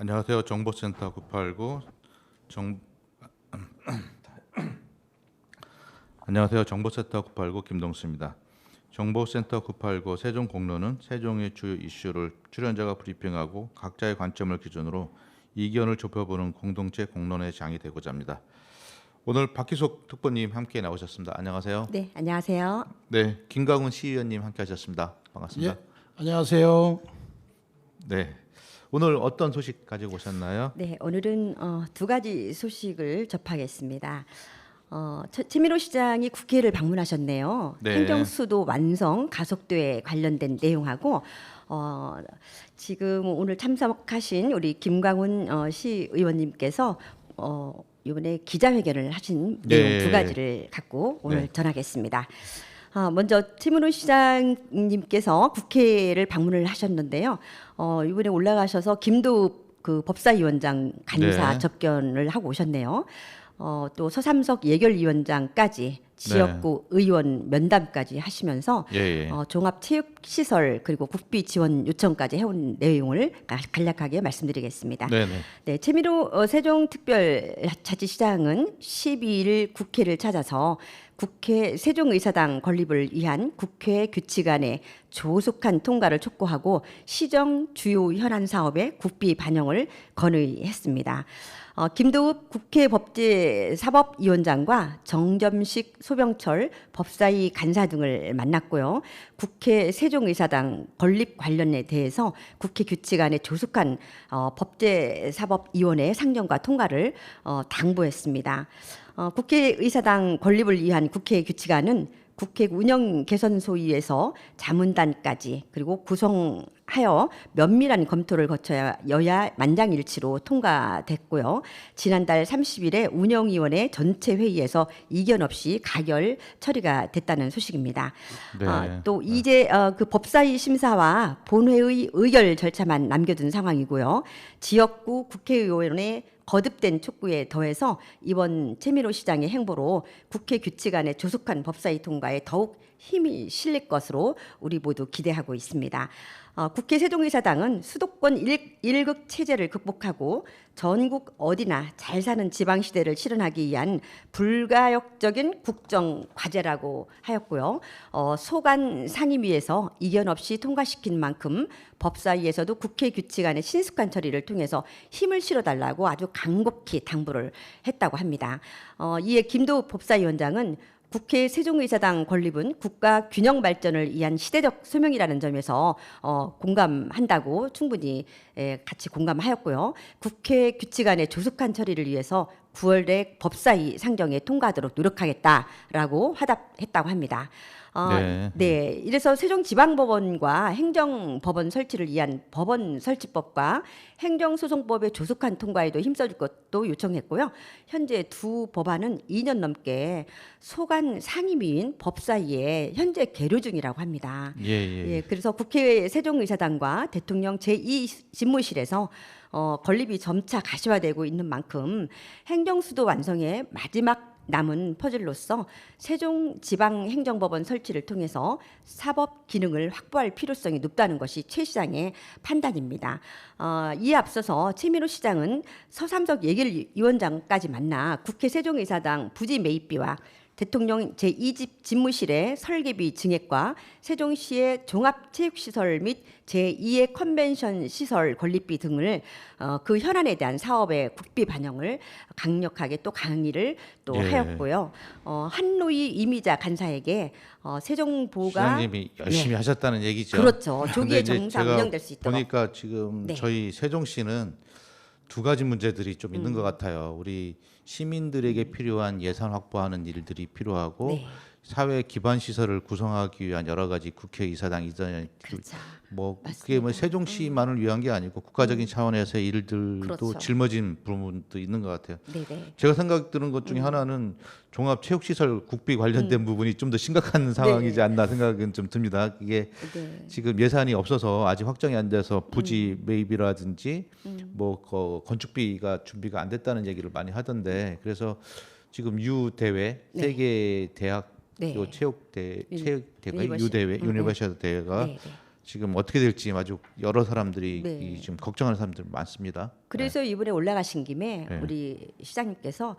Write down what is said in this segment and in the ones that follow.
안녕하세요. 정보센터 989 안녕하세요. 정보센터 989 김동수입니다. 정보센터 989 세종 공론은 세종의 주요 이슈를 출연자가 브리핑하고 각자의 관점을 기준으로 이견을 좁혀보는 공동체 공론의 장이 되고자 합니다. 오늘 박희숙 특보님 함께 나오셨습니다. 안녕하세요. 네, 안녕하세요. 네, 김강훈 시의원님 함께 하셨습니다. 반갑습니다. 예, 안녕하세요. 네, 오늘 어떤 소식 가지고 오셨나요? 네, 오늘은 두 가지 소식을 접하겠습니다. 최민호 시장이 국회를 방문하셨네요. 네. 행정수도 완성 가속도에 관련된 내용하고 지금 오늘 참석하신 우리 김광훈 시의원님께서 이번에 기자회견을 하신 내용 네. 두 가지를 갖고 오늘 네. 전하겠습니다. 먼저 최민호 시장님께서 국회를 방문을 하셨는데요. 이번에 올라가셔서 김도읍 그 법사위원장 간사 네. 접견을 하고 오셨네요. 또 서삼석 예결위원장까지 지역구 의원 면담까지 하시면서 예. 종합체육시설 그리고 국비 지원 요청까지 해온 내용을 간략하게 말씀드리겠습니다. 네네. 네, 최민호 세종특별자치시장은 12일 국회를 찾아서 국회 세종의사당 건립을 위한 국회 규칙안의 조속한 통과를 촉구하고 시정 주요 현안 사업의 국비 반영을 건의했습니다. 김도읍 국회법제사법위원장과 정점식 소병철 법사위 간사 등을 만났고요. 국회 세종의사당 건립 관련에 대해서 국회 규칙안의 조속한 법제사법위원회 상정과 통과를 당부했습니다. 국회의사당 건립을 위한 국회 규칙안은 국회 운영 개선 소위에서 자문단까지 그리고 구성하여 면밀한 검토를 거쳐야 여야 만장일치로 통과됐고요. 지난달 30일에 운영위원회 전체 회의에서 이견 없이 가결 처리가 됐다는 소식입니다. 네. 또 이제 그 법사위 심사와 본회의 의결 절차만 남겨둔 상황이고요. 지역구 국회의원의 거듭된 촉구에 더해서 이번 최민호 시장의 행보로 국회 규칙안의 조속한 법사위 통과에 더욱 힘이 실릴 것으로 우리 모두 기대하고 있습니다. 국회 세종의사당은 수도권 일극 체제를 극복하고 전국 어디나 잘 사는 지방시대를 실현하기 위한 불가역적인 국정 과제라고 하였고요. 소관 상임위에서 이견 없이 통과시킨 만큼 법사위에서도 국회 규칙안의 신속한 처리를 통해서 힘을 실어달라고 아주 간곡히 당부를 했다고 합니다. 이에 김도읍 법사위원장은 국회 세종의사당 건립은 국가 균형 발전을 위한 시대적 소명이라는 점에서 공감한다고 충분히 같이 공감하였고요. 국회 규칙안의 조속한 처리를 위해서 9월에 법사위 상정에 통과하도록 노력하겠다라고 화답했다고 합니다. 네, 이래서 세종지방법원과 행정법원 설치를 위한 법원 설치법과 행정소송법의 조속한 통과에도 힘써줄 것도 요청했고요. 현재 두 법안은 2년 넘게 소관 상임위인 법사위에 현재 계류 중이라고 합니다. 예. 그래서 국회 세종의사당과 대통령 제2집무실에서 건립이 점차 가시화되고 있는 만큼 행정수도 완성의 마지막 남은 퍼즐로서 세종지방행정법원 설치를 통해서 사법 기능을 확보할 필요성이 높다는 것이 최 시장의 판단입니다. 이에 앞서서 최민호 시장은 서삼석 예결위원장까지 만나 국회 세종의사당 부지 매입비와 대통령 제2집 집무실의 설계비 증액과 세종시의 종합체육시설 및 제2의 컨벤션 시설 건립비 등을 그 현안에 대한 사업의 국비 반영을 강력하게 또 강의를 또 하였고요. 한노희 이미자 간사에게 세종보가 시장님이 열심히 하셨다는 얘기죠. 그렇죠. 조기에 근데 이제 정상 제가 운영될 수 있도록. 보니까 지금 네. 저희 세종시는 두 가지 문제들이 좀 있는 것 같아요. 우리 시민들에게 필요한 예산 확보하는 일들이 필요하고 네. 사회 기반 시설을 구성하기 위한 여러 가지 국회의사당 이전 그렇죠. 뭐 그게 맞습니다. 뭐 세종시만을 위한 게 아니고 국가적인 차원에서의 일들도 그렇죠. 짊어진 부분도 있는 것 같아요. 네네. 제가 생각 드는 것 중에 하나는 종합체육시설 국비 관련된 부분이 좀 더 심각한 상황이지 않나 생각은 좀 듭니다. 이게 네. 지금 예산이 없어서 아직 확정이 안 돼서 부지 매입이라든지 뭐 건축비가 준비가 안 됐다는 얘기를 많이 하던데 그래서 지금 유 대회 네. 세계 대학 네. 요 체육대회가 유니버시- 유대회 네. 유니버시아드 대회가 네. 지금 어떻게 될지 아주 여러 사람들이 네. 이 지금 걱정하는 사람들 많습니다. 그래서 이번에 올라가신 김에 네. 우리 시장님께서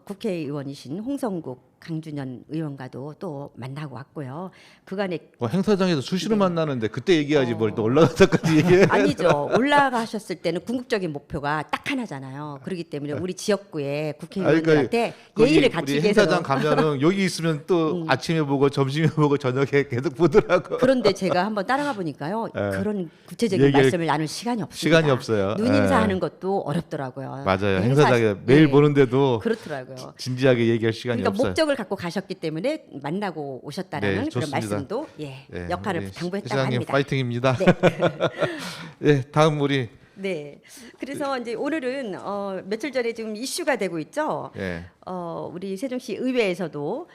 국회의원이신 홍성국 강준현 의원과도 또 만나고 왔고요. 그간에 행사장에서 수시로 네. 만나는데 그때 얘기하지 뭘 또 올라가서까지 얘기해. 아니죠. 올라가셨을 때는 궁극적인 목표가 딱 하나잖아요. 그렇기 때문에 우리 지역구의 국회의원들한테 거기 예의를 우리 갖추기 위해서 행사장 가면은 여기 있으면 또 아침에 보고 점심에 보고 저녁에 계속 보더라고. 그런데 제가 한번 따라가 보니까요. 예. 그런 구체적인 얘기를- 말씀을 나눌 시간이 없습니다. 시간이 없어요. 눈 예. 인사하는 것도 어렵더라고요. 맞아요. 행사- 행사장에 매일 네. 보는데도 그렇더라고요. 진지하게 얘기할 시간이 그러니까 없어요. 목적을 갖고 가셨기 때문에 만나고 오셨다는 네, 그런 좋습니다. 말씀도 네, 역할을 우리 당부했다고 시장님 합니다. 파이팅입니다. 네. 네, 다음 우리 네. 그래서 이제 오늘은 며칠 전에 지금 이슈가 되고 있죠. 예. 우리 세종시 의회에서도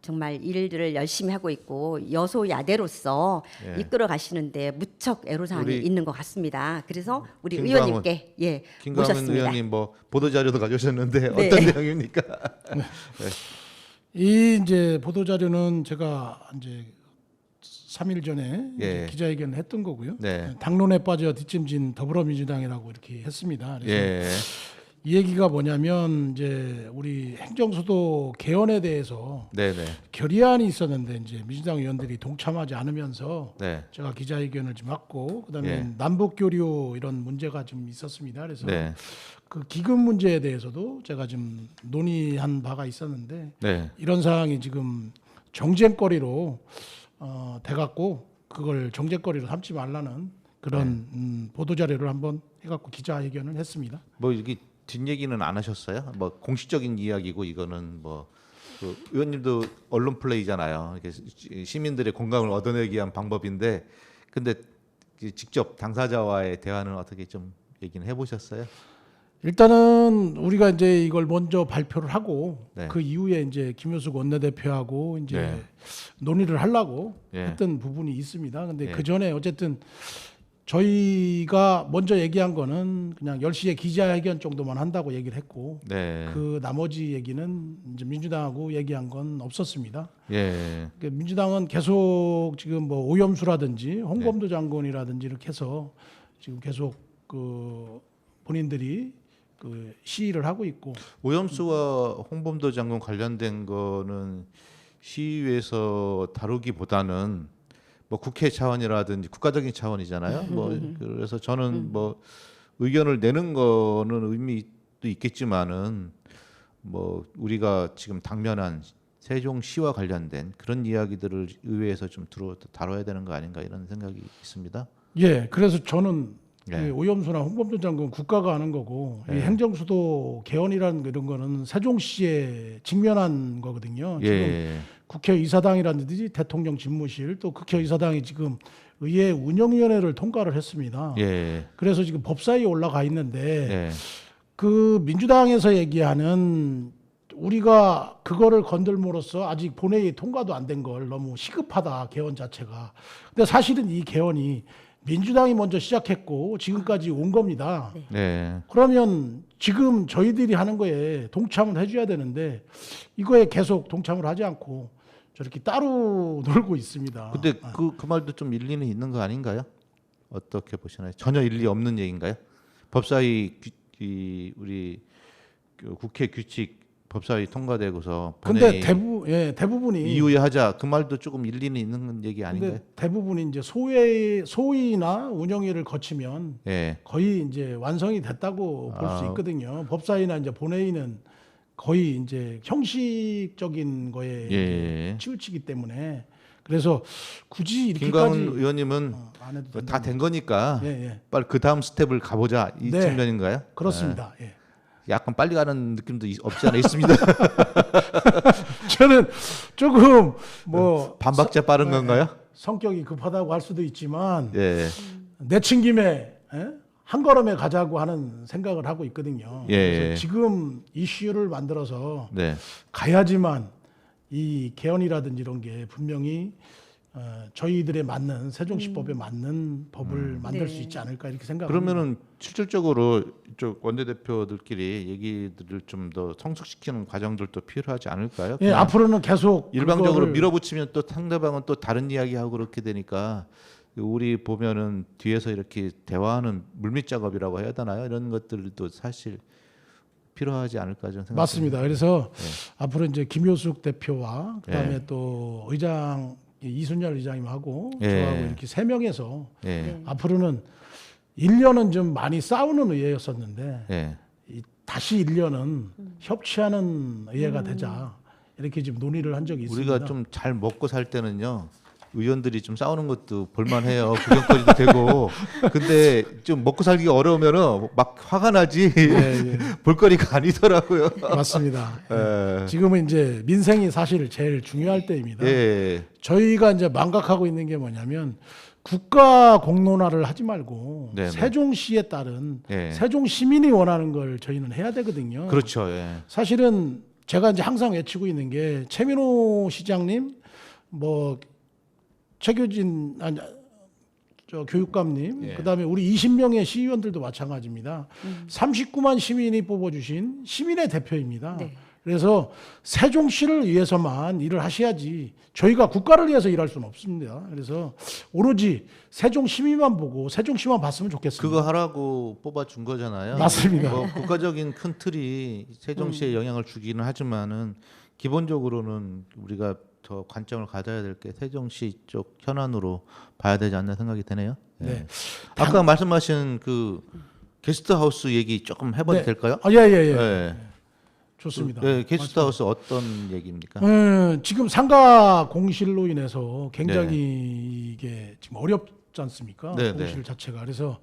정말 일들을 열심히 하고 있고 여소야대로서 예. 이끌어 가시는데 무척 애로사항이 우리 있는 것 같습니다. 그래서 우리 김광훈, 의원님께 김광훈 모셨습니다. 의원님 뭐 보도 자료도 가져오셨는데 네. 어떤 내용입니까? 이 이제 보도 자료는 제가 이제 3일 전에 예. 이제 기자회견을 했던 거고요. 네. 당론에 빠져 뒷짐진 더불어민주당이라고 이렇게 했습니다. 그래서 예. 이 얘기가 뭐냐면 이제 우리 행정수도 개헌에 대해서 네, 네. 결의안이 있었는데 이제 민주당 의원들이 동참하지 않으면서 네. 제가 기자회견을 좀 하고 그다음에 예. 남북교류 이런 문제가 좀 있었습니다. 그래서 네. 그 기금 문제에 대해서도 제가 좀 논의한 바가 있었는데 네. 이런 상황이 지금 정쟁거리로 돼갖고 그걸 정쟁거리로 삼지 말라는 그런 보도 자료를 한번 해갖고 기자회견을 했습니다. 뭐 이게 뒷얘기는 안 하셨어요? 뭐 공식적인 이야기고 이거는 뭐그 의원님도 언론 플레이잖아요. 이렇게 시민들의 공감을 얻어내기 위한 방법인데 근데 직접 당사자와의 대화는 어떻게 좀 얘기는 해보셨어요? 일단은 우리가 이제 이걸 먼저 발표를 하고 네. 그 이후에 이제 김효숙 원내대표하고 이제 네. 논의를 하려고 예. 했던 부분이 있습니다. 근데 예. 그 전에 어쨌든 저희가 먼저 얘기한 거는 그냥 10시에 기자회견 정도만 한다고 얘기를 했고 네. 그 나머지 얘기는 이제 민주당하고 얘기한 건 없었습니다. 예. 그 민주당은 계속 지금 뭐 오염수라든지 홍범도 장관이라든지 이렇게 해서 지금 계속 그 본인들이 그 시위를 하고 있고 오염수와 홍범도 장관 관련된 거는 시위에서 다루기보다는 뭐 국회 차원이라든지 국가적인 차원이잖아요. 뭐 그래서 저는 뭐 의견을 내는 거는 의미도 있겠지만은 뭐 우리가 지금 당면한 세종시와 관련된 그런 이야기들을 의회에서 좀 다뤄야 되는 거 아닌가 이런 생각이 있습니다. 예, 그래서 저는 예. 이 오염수나 홍범도 장관 국가가 하는 거고 이 예. 행정수도 개헌이라는 이런 거는 세종시에 직면한 거거든요. 지금 예. 국회의사당이라든지 대통령 집무실 또 국회의사당이 지금 의회 운영위원회를 통과를 했습니다. 예. 그래서 지금 법사위에 올라가 있는데 예. 그 민주당에서 얘기하는 우리가 그거를 건들므로써 아직 본회의 통과도 안 된 걸 너무 시급하다 개헌 자체가. 근데 사실은 이 개헌이 민주당이 먼저 시작했고 지금까지 온 겁니다. 네. 그러면 지금 저희들이 하는 거에 동참을 해줘야 되는데 이거에 계속 동참을 하지 않고 저렇게 따로 놀고 있습니다. 근데 그 말도 좀 일리는 있는 거 아닌가요? 어떻게 보시나요? 전혀 일리 없는 얘기인가요? 법사위 우리 그 국회 규칙 법사위 통과되고서 근데 본회의 대부분이 이후에 하자 그 말도 조금 일리는 있는 얘기 아닌가요? 근데 대부분이 이제 소위나 운영위를 거치면 예. 거의 이제 완성이 됐다고 볼 수 아. 있거든요. 법사위나 이제 본회의는 거의 이제 형식적인 거에 예. 치우치기 때문에 그래서 굳이 김광훈 이렇게까지 의원님은 안 해도 된다. 다 된 거니까 예, 예. 빨리 그 다음 스텝을 가보자 이 네. 측면인가요? 그렇습니다. 예. 예. 약간 빨리 가는 느낌도 없지 않아 있습니다. 저는 조금 뭐 반박자 빠른 건가요? 성격이 급하다고 할 수도 있지만 예. 내친 김에 한 걸음에 가자고 하는 생각을 하고 있거든요. 예. 그래서 지금 이슈를 만들어서 네. 가야지만 이 개헌이라든지 이런 게 분명히 저희들에 맞는 세종시법에 맞는 법을 만들 수 네. 있지 않을까 이렇게 생각합니다. 그러면은 실질적으로 이쪽 원내대표들끼리 얘기들을 좀 더 성숙시키는 과정들도 필요하지 않을까요? 예, 그냥 앞으로는 계속 일방적으로 그거를- 밀어붙이면 또 상대방은 또 다른 이야기하고 그렇게 되니까 우리 보면은 뒤에서 이렇게 대화하는 물밑 작업이라고 해야 되나요? 이런 것들도 사실 필요하지 않을까 저는 생각합니다. 맞습니다. 그래서 앞으로 이제 김효숙 대표와 그다음에 예. 또 의장 이순열 의장님하고 예. 저하고 이렇게 세 명에서 예. 앞으로는 1년은 좀 많이 싸우는 의회였었는데 예. 다시 1년은 협치하는 의회가 되자 이렇게 지금 논의를 한 적이 있습니다. 우리가 좀 잘 먹고 살 때는요. 의원들이 좀 싸우는 것도 볼만해요. 구경거리도 되고. 근데 좀 먹고 살기가 어려우면은 막 화가 나지. 예. 볼거리가 아니더라고요. 맞습니다. 예. 지금은 이제 민생이 사실 제일 중요할 때입니다. 예. 저희가 이제 망각하고 있는 게 뭐냐면 국가 공론화를 하지 말고 네네. 세종시에 따른 예. 세종 시민이 원하는 걸 저희는 해야 되거든요. 그렇죠. 예. 사실은 제가 이제 항상 외치고 있는 게 최민호 시장님, 뭐 최규진 아니 저 교육감님, 예. 그다음에 우리 20명의 시의원들도 마찬가지입니다. 39만 시민이 뽑아주신 시민의 대표입니다. 네. 그래서 세종시를 위해서만 일을 하셔야지 저희가 국가를 위해서 일할 수는 없습니다. 그래서 오로지 세종시민만 보고 세종시만 봤으면 좋겠습니다. 그거 하라고 뽑아준 거잖아요. 맞습니다. 뭐 국가적인 큰 틀이 세종시에 영향을 주기는 하지만은 기본적으로는 우리가 더 관점을 가져야 될 게 세종시 쪽 현안으로 봐야 되지 않나 생각이 드네요. 예. 네. 아까 말씀하신 그 게스트하우스 얘기 조금 해봐도 네. 될까요? 예. 네. 좋습니다. 네, 게스트하우스 어떤 얘기입니까? 지금 상가 공실로 인해서 굉장히 네. 이게 지금 어렵지 않습니까? 네, 공실 네. 자체가. 그래서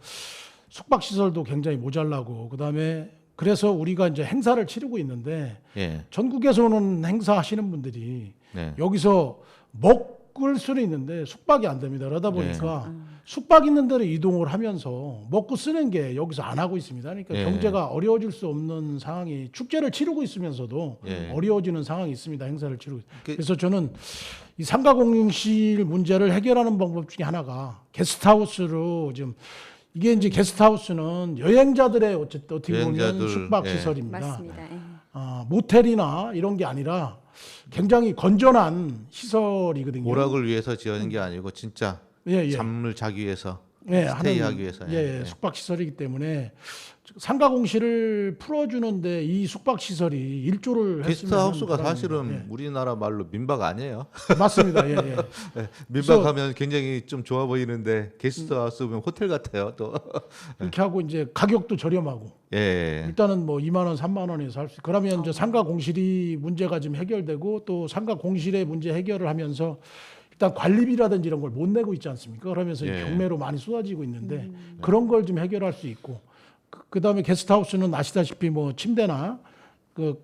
숙박 시설도 굉장히 모자라고 그다음에 그래서 우리가 이제 행사를 치르고 있는데 예. 전국에서 오는 행사 하시는 분들이 네. 여기서 먹을 수는 있는데 숙박이 안 됩니다. 그러다 보니까 숙박 있는 데로 이동을 하면서 먹고 쓰는 게 여기서 안 하고 있습니다. 그러니까 예. 경제가 어려워질 수 없는 상황이 축제를 치르고 있으면서도 예. 어려워지는 상황이 있습니다. 행사를 치르고. 그- 그래서 저는 이 상가 공실 문제를 해결하는 방법 중에 하나가 게스트하우스로 좀 이게 이제 게스트하우스는 여행자들의 어쨌든 어떻게 보면 여행자들, 숙박 예. 시설입니다. 맞습니다. 예. 모텔이나 이런 게 아니라 굉장히 건전한 시설이거든요. 오락을 위해서 지어낸 게 아니고 진짜 예. 잠을 자기 위해서 예, 스테이하기 위해서. 예, 숙박 시설이기 때문에 상가 공실을 풀어주는데 이 숙박 시설이 일조를 게스트하우스가 했으면 사실은 우리나라 말로 민박 아니에요. 맞습니다. 예. 민박하면 굉장히 좀 좋아 보이는데 게스트하우스면 호텔 같아요. 또 이렇게 하고 이제 가격도 저렴하고 예. 일단은 뭐 2만 원, 3만 원에서 할 수. 그러면 이제 상가 공실이 문제가 좀 해결되고 또 상가 공실의 문제 해결을 하면서 일단 관리비라든지 이런 걸 못 내고 있지 않습니까? 그러면서 예. 경매로 많이 쏟아지고 있는데 그런 걸 좀 해결할 수 있고 그다음에 게스트하우스는 아시다시피 뭐 침대나 그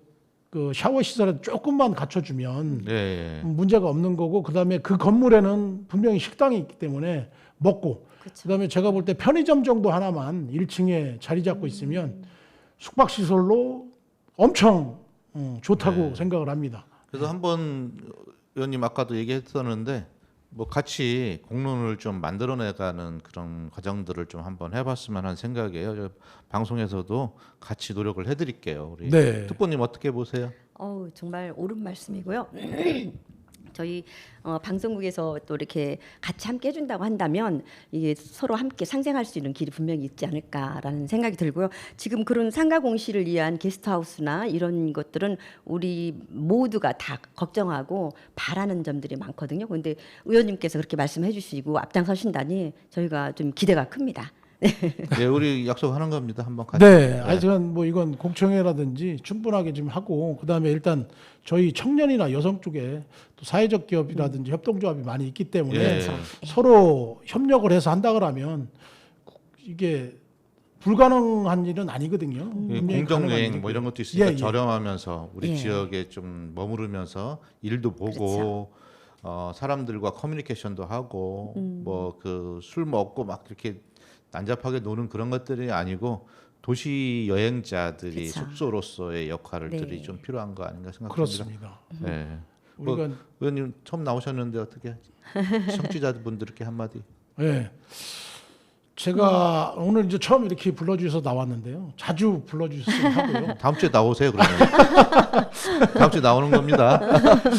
샤워 시설에 조금만 갖춰주면 예. 문제가 없는 거고 그다음에 그 건물에는 분명히 식당이 있기 때문에 먹고 그쵸. 그다음에 제가 볼 때 편의점 정도 하나만 1층에 자리 잡고 있으면 숙박 시설로 엄청 좋다고 네. 생각을 합니다. 그래서 한번 의원님 아까도 얘기했었는데 뭐 같이 공론을 좀 만들어내가는 그런 과정들을 좀 한번 해봤으면 하는 생각이에요. 저 방송에서도 같이 노력을 해드릴게요. 우리 네. 특보님 어떻게 보세요? 정말 옳은 말씀이고요. 저희 방송국에서 또 이렇게 같이 함께 해준다고 한다면 이게 서로 함께 상생할 수 있는 길이 분명히 있지 않을까라는 생각이 들고요. 지금 그런 상가 공실을 위한 게스트하우스나 이런 것들은 우리 모두가 다 걱정하고 바라는 점들이 많거든요. 그런데 의원님께서 그렇게 말씀해 주시고 앞장서신다니 저희가 좀 기대가 큽니다. 네, 우리 약속하는 겁니다. 한번 같이. 네, 하여튼 뭐 이건 공청회라든지 충분하게 좀 하고 그다음에 일단 저희 청년이나 여성 쪽에 또 사회적 기업이라든지 협동조합이 많이 있기 때문에 예. 서로 협력을 해서 한다 그러면 이게 불가능한 일은 아니거든요. 분명히 가능한 공정여행 일이고. 뭐 이런 것도 있으니까 예, 예. 저렴하면서 우리 예. 지역에 좀 머무르면서 일도 보고 사람들과 커뮤니케이션도 하고 뭐 그 술 먹고 막 이렇게 난잡하게 노는 그런 것들이 아니고 도시 여행자들이 그쵸. 숙소로서의 역할들이 네. 좀 필요한 거 아닌가 생각합니다. 그렇습니다. 네. 뭐, 우리가 의원님 처음 나오셨는데 어떻게 청취자분들께 한마디. 예. 제가 오늘 이제 처음 이렇게 불러주셔서 나왔는데요. 자주 불러주셨으면 하고요. 다음 주에 나오세요 그러면. 다음 주에 나오는 겁니다.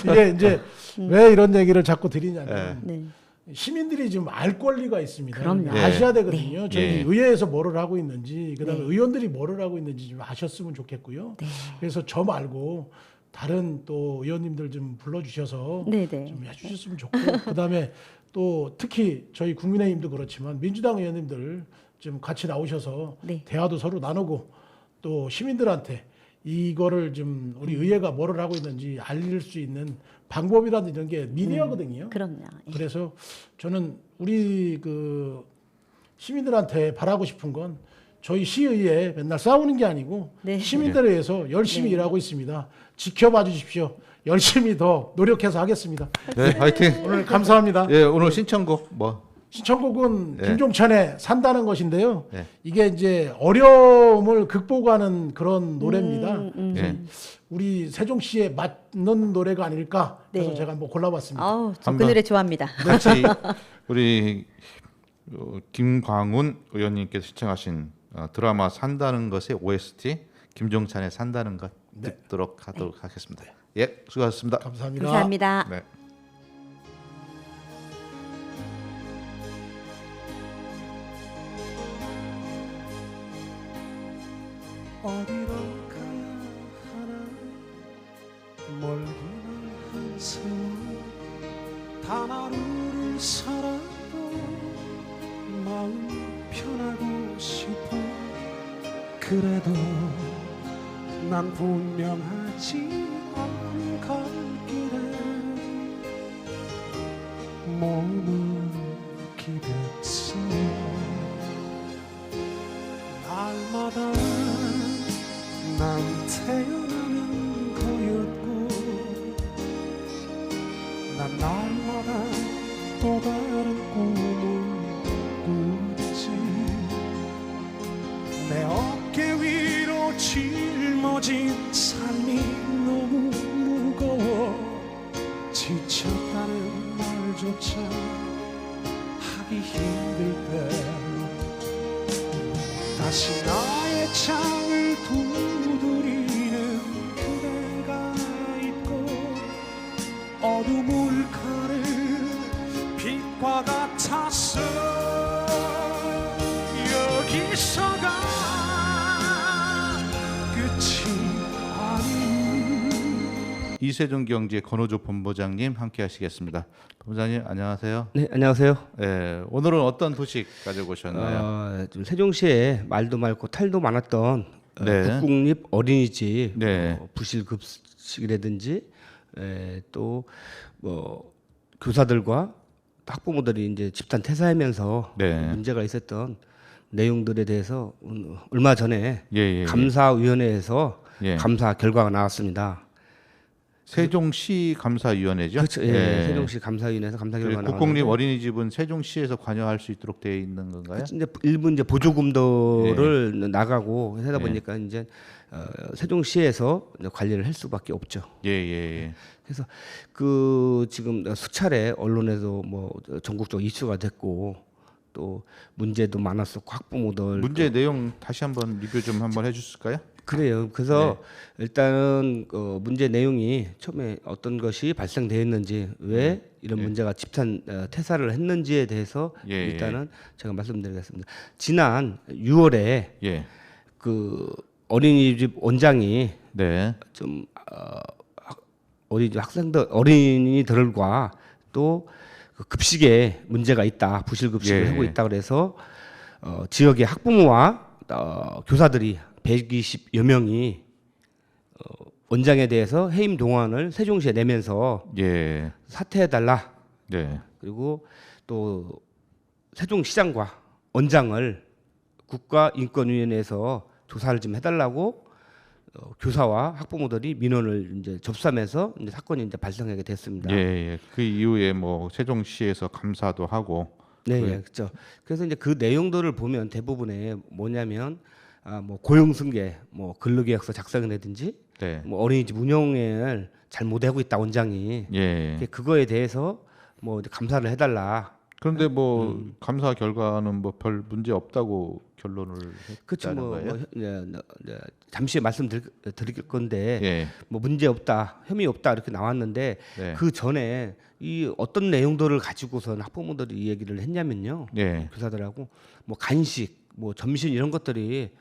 이게 이제 왜 이런 얘기를 자꾸 드리냐면 예. 네. 시민들이 좀 알 권리가 있습니다. 그럼요. 아셔야 되거든요. 저희 예. 의회에서 뭐를 하고 있는지, 그다음에 네. 의원들이 뭐를 하고 있는지 좀 아셨으면 좋겠고요. 네. 그래서 저 말고 다른 또 의원님들 좀 불러주셔서 네네. 좀 해주셨으면 좋고, 그다음에 또 특히 저희 국민의힘도 그렇지만 민주당 의원님들 좀 같이 나오셔서 네. 대화도 서로 나누고 또 시민들한테 이거를 좀 우리 의회가 뭐를 하고 있는지 알릴 수 있는 방법이라든지 이런 게 미디어거든요. 그럼요. 예. 그래서 저는 우리 그 시민들한테 바라고 싶은 건 저희 시의회 맨날 싸우는 게 아니고 네. 시민들에 의해서 열심히 일하고 있습니다. 지켜봐 주십시오. 열심히 더 노력해서 하겠습니다. 네, 화이팅. 오늘 감사합니다. 예, 오늘 신청곡 뭐 신청곡은 네. 김종찬의 산다는 것인데요. 네. 이게 이제 어려움을 극복하는 그런 노래입니다. 예. 우리 세종시에 맞는 노래가 아닐까 해서 네. 제가 한번 골라봤습니다. 아우, 저 그 한번- 노래 좋아합니다. 같이 우리 김광훈 의원님께서 시청하신 드라마 산다는 것의 OST 김종찬의 산다는 것 듣도록 하도록 하겠습니다. 예, 수고하셨습니다. 감사합니다. 감사합니다. 네. 어디로 가야 하나 멀기는 한 세월 단 하루를 살아도 마음 편하고 싶어 그래도 난 분명하지 않은 갈 길에 몸을 기댔어 날마다 난 태어나는 거였고 난 날마다 또 다른 꿈을 꾸었지 내 어깨 위로 짊어진 삶이 너무 무거워 지쳤다는 말조차 하기 힘들 때 다시 나의 창을 두드리는 그대가 있고 어둠을 가를 빛과 같았어 여기서가 끝이 아닌 이세종 경제 권호조 본부장님 함께하시겠습니다. 본부장님 안녕하세요. 네, 안녕하세요. 예, 오늘은 어떤 소식 가지고 오셨나요? 좀 세종시에 말도 많고 탈도 많았던 네. 북국립 어린이집 네. 부실급식이라든지 또 뭐 교사들과 학부모들이 이제 집단 퇴사하면서 네. 문제가 있었던 내용들에 대해서 얼마 전에 예, 예, 예. 감사위원회에서 예. 감사 결과가 나왔습니다. 세종시 감사위원회죠. 그렇죠. 예, 세종시 감사위원회에서 감사 결과가 나왔는데 국공립 어린이집은 세종시에서 관여할 수 있도록 되어 있는 건가요? 그치, 이제 일부 이제 보조금도를 나가고 하다 보니까 이제 세종시에서 이제 관리를 할 수밖에 없죠. 예, 예, 예. 그래서 그 지금 수차례 언론에도 뭐 전국적 이슈가 됐고 또 문제도 많았었고 학부모들 문제 내용 다시 한번 리뷰 좀 한번 해주실까요? 그래요. 그래서 일단은 문제 내용이 처음에 어떤 것이 발생되었는지 왜 이런 문제가 집단 퇴사를 했는지에 대해서 예, 예. 일단은 제가 말씀드리겠습니다. 지난 6월에 예, 그 어린이집 원장이 네, 좀 어린이집 학생들 어린이들과 또 그 급식에 문제가 있다 부실 급식을 예. 하고 있다 그래서 지역의 학부모와 교사들이 120여 명이 원장에 대해서 해임 동원을 세종시에 내면서 예, 사퇴해달라 네, 그리고 또 세종시장과 원장을 국가인권위원회에서 조사를 좀 해달라고 교사와 학부모들이 민원을 이제 접수하면서 이제 사건이 이제 발생하게 됐습니다. 예, 예. 그 이후에 뭐 세종시에서 감사도 하고, 네, 예, 그렇죠. 그래서 이제 그 내용들을 보면 대부분에 뭐냐면 뭐 고용승계, 뭐 근로계약서 작성이라든지, 네, 뭐 어린이집 운영을 잘 못하고 있다 원장이 예. 그거에 대해서 뭐 이제 감사를 해달라. 그런데 뭐 감사 결과는 뭐 별 문제 없다고 결론을 그렇죠. 했다는 뭐, 거예요? 잠시 말씀드릴 건데 예. 뭐 문제 없다, 혐의 없다 이렇게 나왔는데 네. 그 전에 이 어떤 내용들을 가지고선 학부모들이 이 얘기를 했냐면요. 예. 교사들하고 뭐 간식, 뭐 점심 이런 것들이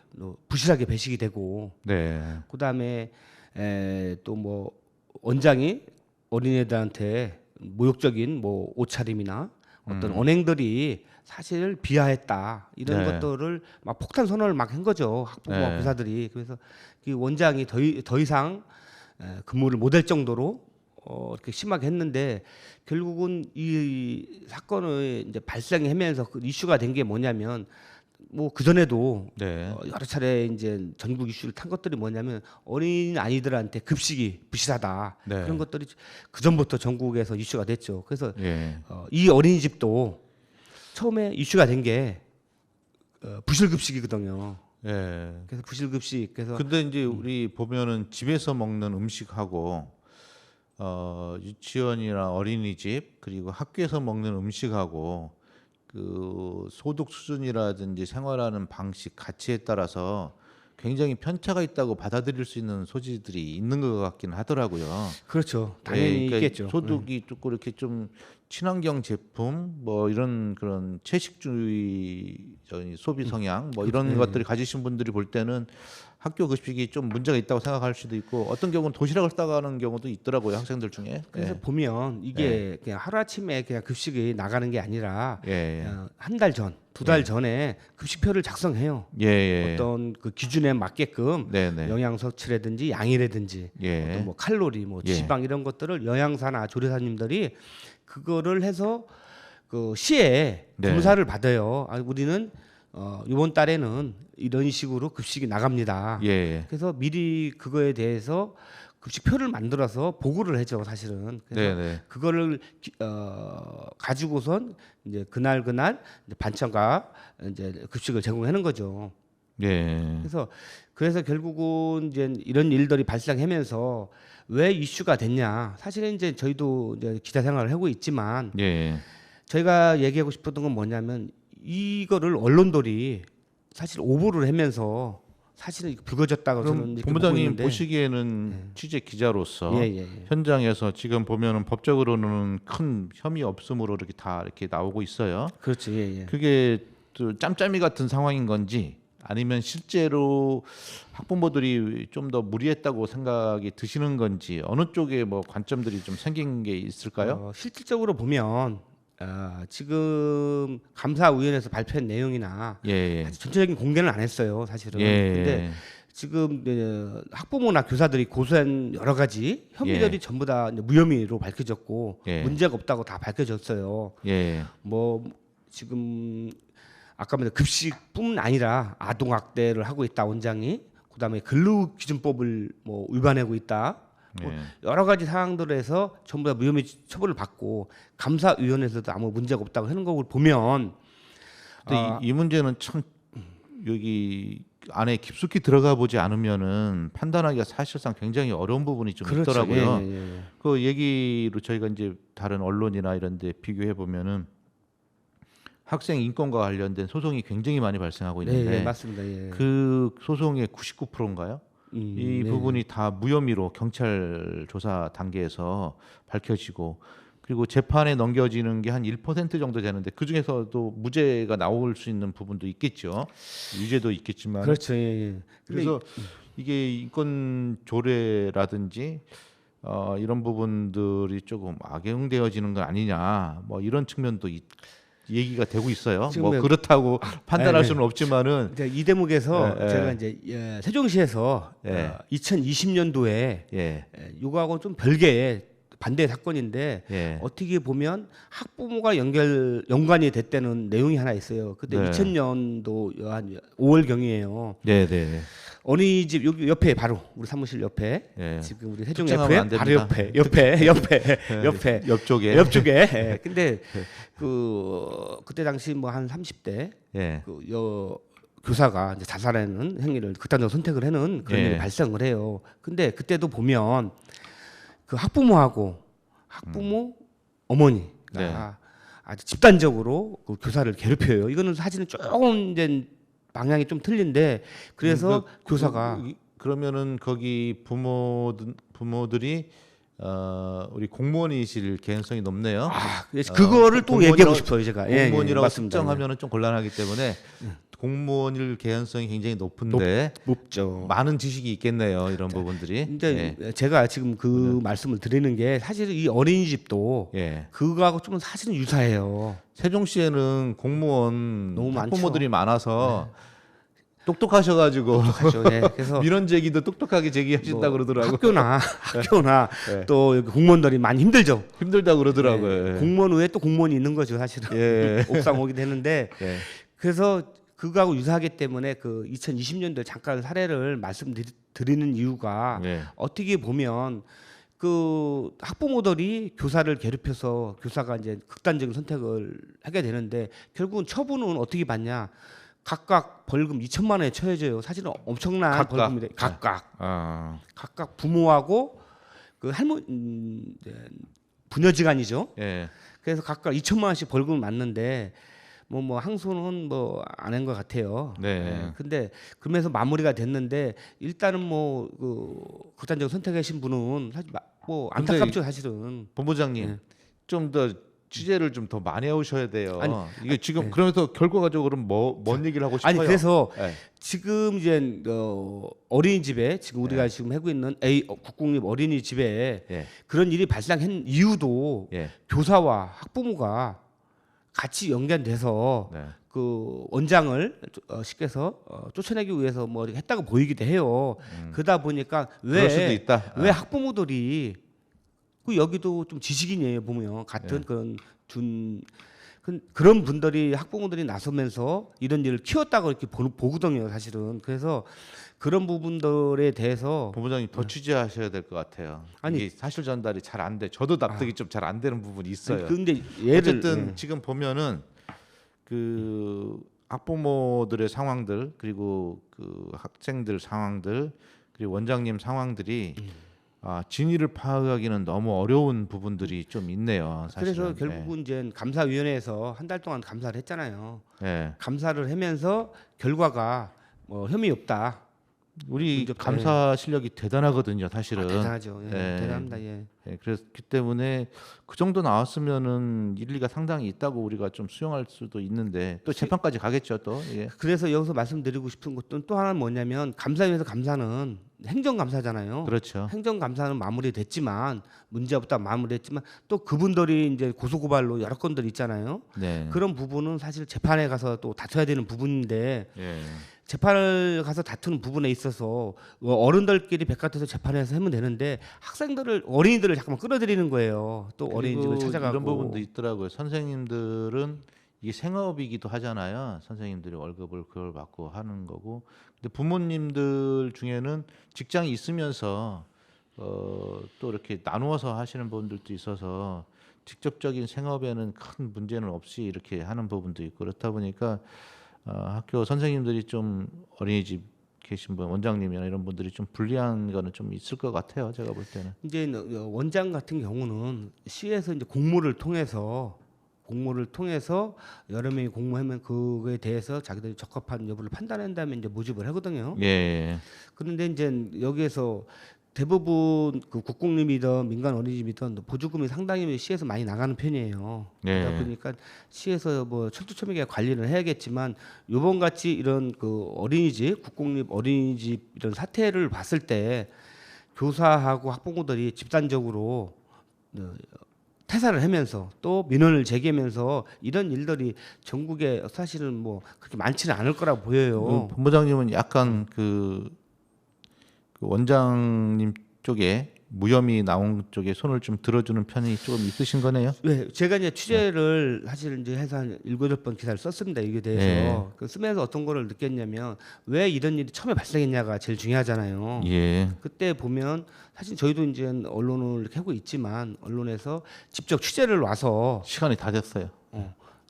부실하게 배식이 되고 네. 그다음에 또 뭐 원장이 어린애들한테 모욕적인 뭐 옷차림이나 어떤 언행들이 사실 비하했다 이런 네. 것들을 막 폭탄 선언을 막 한 거죠 학부모와 네. 교사들이. 그래서 그 원장이 더 이상 근무를 못할 정도로 이렇게 심하게 했는데 결국은 이 사건을 이제 발생하면서 그 이슈가 된 게 뭐냐면 뭐 그 전에도 네. 여러 차례 이제 전국 이슈를 탄 것들이 뭐냐면 어린 아이들한테 급식이 부실하다 네. 그런 것들이 그 전부터 전국에서 이슈가 됐죠. 그래서 예. 이 어린이집도 처음에 이슈가 된 게 부실 급식이거든요. 예. 그래서 부실 급식 그래서 근데 이제 우리 보면은 집에서 먹는 음식하고 유치원이나 어린이집 그리고 학교에서 먹는 음식하고 그 소득 수준이라든지 생활하는 방식 가치에 따라서 굉장히 편차가 있다고 받아들일 수 있는 소지들이 있는 것 같긴 하더라고요. 그렇죠. 당연히 그러니까 있겠죠. 소득이 조금 이렇게 좀 친환경 제품 뭐 이런 그런 채식주의 소비 성향 뭐 이런 것들이 가지신 분들이 볼 때는 학교 급식이 좀 문제가 있다고 생각할 수도 있고 어떤 경우는 도시락을 싸가는 경우도 있더라고요 학생들 중에. 그래서 보면 이게 그냥 하루아침에 그냥 급식이 나가는 게 아니라 예. 한 달 전, 두 달 전에 급식표를 작성해요. 예. 어떤 그 기준에 맞게끔 네네. 영양 섭취라든지 양이라든지 예. 어떤 뭐 칼로리, 뭐 예. 지방 이런 것들을 영양사나 조리사님들이 그거를 해서 그 시에 네. 검사를 받아요. 우리는 이번 달에는 이런 식으로 급식이 나갑니다. 예. 그래서 미리 그거에 대해서 급식표를 만들어서 보고를 해줘 사실은. 그래서 네네. 그거를 가지고선 이제 그날 이제 반찬과 이제 급식을 제공하는 거죠. 예. 그래서 결국은 이제 이런 일들이 발생하면서 왜 이슈가 됐냐? 사실은 이제 저희도 이제 기자 생활을 하고 있지만 예. 저희가 얘기하고 싶었던 건 뭐냐면 이거를 언론들이 사실 오보를 하면서 사실은 불거졌다고 저는 그럼 이렇게 본부장님 보고 있는데. 보시기에는 취재 기자로서 예. 현장에서 지금 보면은 법적으로는 큰 혐의 없음으로 이렇게 다 이렇게 나오고 있어요. 그렇죠. 예. 그게 또 짬짬이 같은 상황인 건지 아니면 실제로 학부모들이 좀 더 무리했다고 생각이 드시는 건지 어느 쪽에 뭐 관점들이 좀 생긴 게 있을까요? 실질적으로 보면 지금 감사위원회에서 발표한 내용이나 예. 아직 전체적인 공개는 안 했어요, 사실은. 예. 근데 지금 학부모나 교사들이 고소한 여러 가지 혐의들이 전부 다 이제 무혐의로 밝혀졌고 예. 문제가 없다고 다 밝혀졌어요. 예. 뭐 지금 아까 말한 급식뿐 아니라 아동 학대를 하고 있다 원장이, 그다음에 근로기준법을 뭐 위반하고 있다. 뭐 예. 여러 가지 사항들에서 전부 다 무혐의 처벌을 받고 감사위원회에서도 아무 문제가 없다고 하는 걸 보면 근데 이 문제는 참 여기 안에 깊숙이 들어가 보지 않으면은 판단하기가 사실상 굉장히 어려운 부분이 좀 그렇죠. 있더라고요. 예. 그 얘기로 저희가 이제 다른 언론이나 이런 데 비교해 보면은 학생 인권과 관련된 소송이 굉장히 많이 발생하고 있는데 네, 맞습니다. 예. 그 소송의 99%인가요? 이 네. 부분이 다 무혐의로 경찰 조사 단계에서 밝혀지고 그리고 재판에 넘겨지는 게 한 1% 정도 되는데 그 중에서도 무죄가 나올 수 있는 부분도 있겠죠. 유죄도 있겠지만. 그렇죠. 예. 그래서 이게 인권 조례라든지 이런 부분들이 조금 악용되어지는 건 아니냐. 뭐 이런 측면도 얘기가 되고 있어요. 지금 뭐 그렇다고 판단할 네. 수는 없지만은 이제 이 대목에서 예, 예. 제가 이제 세종시에서 예. 2020년도에 예. 이거하고 좀 별개의 반대 사건인데 예. 어떻게 보면 학부모가 연관이 됐다는 내용이 하나 있어요. 그때 네. 2000년도 한 5월 경이에요. 네, 네. 어린이집 여기 옆에 바로 우리 사무실 옆에 예. 지금 우리 세종 특정하면 안 옆에 바로 됩니다. 옆에 옆쪽에. 옆쪽에. 예. 근데 그때 당시 뭐 한 30대 예. 교사가 이제 자살하는 행위를 극단적 선택을 하는 그런 예. 일이 발생을 해요. 근데 그때도 보면 그 학부모 어머니가 네. 아주 집단적으로 그 교사를 괴롭혀요. 이거는 사실은 조금 이제 방향이 좀 틀린데 그래서 교사가 그러면은 거기 부모들이 우리 공무원이실 개연성이 높네요. 그래서 그거를 또 얘기하고 싶어요 제가. 공무원이라고 맞습니다. 특정하면은 좀 곤란하기 때문에 공무원일 개연성이 굉장히 높은데 높죠. 많은 지식이 있겠네요. 이런 부분들이. 근데 제가 지금 그 말씀을 드리는 게 사실 이 어린이집도 예. 그거하고 좀 사실은 유사해요. 세종시에는 공무원 너무 많죠. 학부모들이 많아서 똑똑하셔가지고 그렇죠. 네. 그래서 민원 제기도 똑똑하게 제기하신다 뭐 그러더라고요. 학교나 네. 또 여기 공무원들이 많이 힘들죠. 힘들다 그러더라고요. 네. 공무원 외에 또 공무원이 있는 거죠 사실은. 예. 옥상 오게 되는데 예. 그래서 그거하고 유사하기 때문에 그 2020년도에 잠깐 사례를 말씀드리는 이유가 예. 어떻게 보면 그 학부모들이 교사를 괴롭혀서 교사가 이제 극단적인 선택을 하게 되는데 결국은 처분은 어떻게 받냐? 각각 벌금 2천만 원에 처해져요. 사실은 엄청난 각각. 벌금이 돼. 각각 아. 각각 부모하고 그 할머니 부녀지간이죠. 예. 그래서 각각 2천만 원씩 벌금을 맞는데 뭐 항소는 뭐 안 한 것 같아요. 네. 근데 그러면서 마무리가 됐는데 일단은 뭐 그 극단적 선택하신 분은 사실 뭐 근데 안타깝죠 사실은. 본부장님 네. 좀 더 취재를 좀 더 많이 해오셔야 돼요. 아니, 이게 지금 네. 그러면서 결과적으로 뭔 얘기를 하고 싶어요? 아니 그래서 예. 지금 이제 어린이집에 지금 우리가 지금 하고 있는 국공립 어린이집에 예. 그런 일이 발생한 이유도 예. 교사와 학부모가 같이 연관돼서 네. 그 원장을 쉽게 해서 쫓아내기 위해서 뭐 이렇게 했다고 보이기도 해요. 그러다 보니까 그럴 수도 있다. 왜 학부모들이 그 여기도 좀 지식인이에요 보면 같은 예. 그런 분들이 학부모들이 나서면서 이런 일을 키웠다고 이렇게 보거든요 사실은. 그래서 그런 부분들에 대해서 본부장님 더 취재하셔야 될 것 같아요. 아니, 이게 사실 전달이 잘 안 돼. 저도 납득이 좀 잘 안 되는 부분이 있어요. 근데 예를 어쨌든 지금 보면은 그 학부모들의 상황들 그리고 그 학생들 상황들 그리고 원장님 상황들이 진위를 파악하기는 너무 어려운 부분들이 좀 있네요. 사실은. 그래서 결국은 이제 감사위원회에서 한 달 동안 감사를 했잖아요. 예. 감사를 하면서 결과가 뭐 혐의 없다. 우리 문제- 감사 실력이 대단하거든요, 사실은. 대단하죠. 예, 예. 대단합니다. 예. 예, 그렇기 때문에 그 정도 나왔으면은 일리가 상당히 있다고 우리가 좀 수용할 수도 있는데 또 재판까지 가겠죠, 또. 예. 그래서 여기서 말씀드리고 싶은 것도 또 하나는 뭐냐면 감사위에서 감사는 행정감사잖아요. 그렇죠. 행정감사는 마무리됐지만 문제없다 마무리됐지만 또 그분들이 이제 고소고발로 여러 건들 있잖아요. 네. 그런 부분은 사실 재판에 가서 또 다퉈야 되는 부분인데 예. 재판을 가서 다투는 부분에 있어서 어른들끼리 백같아서 재판에서 하면 되는데 학생들을 어린이들을 잠깐만 끌어들이는 거예요. 또 어린이집을 그리고 찾아가고 이런 부분도 있더라고요. 선생님들은 이게 생업이기도 하잖아요. 선생님들이 월급을 그걸 받고 하는 거고. 근데 부모님들 중에는 직장이 있으면서 또 이렇게 나누어서 하시는 분들도 있어서 직접적인 생업에는 큰 문제는 없이 이렇게 하는 부분도 있고 그렇다 보니까 학교 선생님들이 좀 어린이집 계신 분 원장님이나 이런 분들이 좀 불리한 거는 좀 있을 것 같아요. 제가 볼 때는. 이제 원장 같은 경우는 시에서 이제 공모를 통해서 여러 명이 공모하면 그거에 대해서 자기들이 적합한 여부를 판단한 다음에 이제 모집을 하거든요. 예. 그런데 이제 여기에서 대부분 그 국공립이든 민간 어린이집이든 보조금이 상당히 시에서 많이 나가는 편이에요. 네. 그러다 보니까 시에서 뭐 철두철미하게 관리를 해야겠지만 요번 같이 이런 그 어린이집 국공립 어린이집 이런 사태를 봤을 때 교사하고 학부모들이 집단적으로 퇴사를 하면서 또 민원을 제기하면서 이런 일들이 전국에 사실은 뭐 그렇게 많지는 않을 거라고 보여요. 본부장님은 약간 그 원장님 쪽에 무혐의 나온 쪽에 손을 좀 들어주는 편이 좀 있으신 거네요. 네, 제가 이제 취재를 사실 이제 해서 한 7-8번 기사를 썼습니다. 이게 대해서. 네. 그 쓰면서 어떤 거를 느꼈냐면 왜 이런 일이 처음에 발생했냐가 제일 중요하잖아요. 예. 그때 보면 사실 저희도 이제 언론을 이렇게 하고 있지만 언론에서 직접 취재를 와서 시간이 다 됐어요.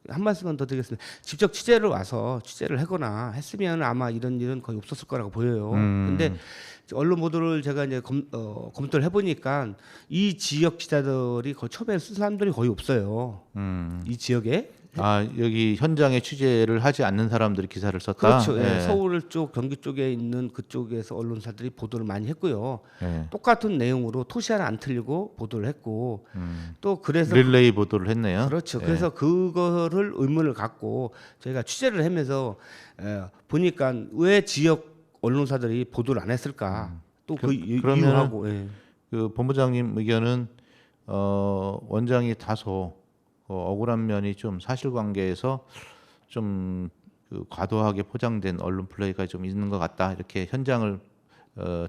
한 말씀만 더 드리겠습니다. 직접 취재를 와서 취재를 하거나 했으면 아마 이런 일은 거의 없었을 거라고 보여요. 근데 언론 보도를 제가 이제 검토를 해보니까 이 지역 기자들이 거의 처음에 쓴 사람들이 거의 없어요. 이 지역에 아 여기 현장에 취재를 하지 않는 사람들이 기사를 썼다. 그렇죠. 예. 예. 서울 쪽, 경기 쪽에 있는 그쪽에서 언론사들이 보도를 많이 했고요. 예. 똑같은 내용으로 토시 하나 안 틀리고 보도를 했고 또 그래서 릴레이 보도를 했네요. 그렇죠. 예. 그래서 그거를 의문을 갖고 저희가 취재를 하면서 보니까 왜 지역 언론사들이 보도를 안 했을까? 또 그 그러면은 이유하고 예. 그 본부장님 의견은 원장이 다소 억울한 면이 좀 사실관계에서 좀 그 과도하게 포장된 언론 플레이가 좀 있는 것 같다. 이렇게 현장을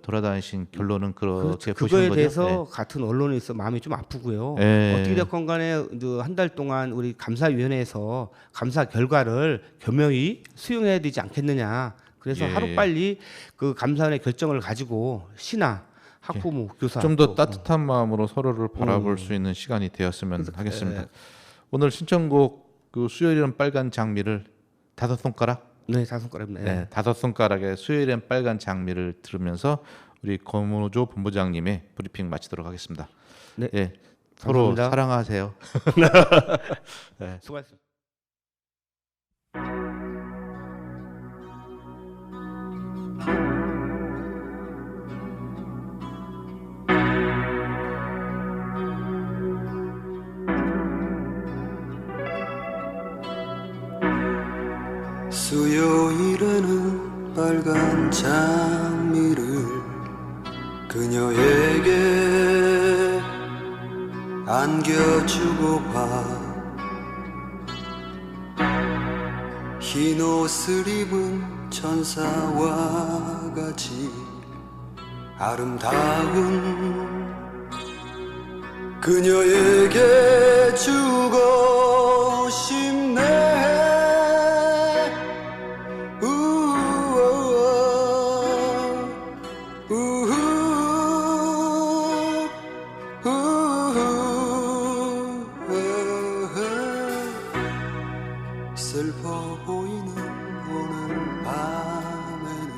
돌아다니신 결론은 그렇게 그렇죠. 보시는 그거에 거죠? 대해서 같은 언론에 있어 마음이 좀 아프고요. 예. 어떻게 됐건 간에 한 달 동안 우리 감사위원회에서 감사 결과를 겸허히 수용해야 되지 않겠느냐. 그래서 예. 하루빨리 그 감사원의 결정을 가지고 시나 학부모, 교사 좀 더 또, 따뜻한 마음으로 서로를 바라볼 수 있는 시간이 되었으면 하겠습니다. 오늘 신청곡 그 수요일은 빨간 장미를 5손가락? 네, 5손가락입니다. 네, 5손가락의 수요일엔 빨간 장미를 들으면서 우리 권호조 본부장님의 브리핑 마치도록 하겠습니다. 네. 예, 서로 감사합니다. 사랑하세요. 수고하셨습니다. 수요일에는 빨간 장미를 그녀에게 안겨주고 봐. 흰 옷을 입은 천사와 같이 아름다운 그녀에게 주고 싶네. 슬퍼 보이는 오늘 밤에는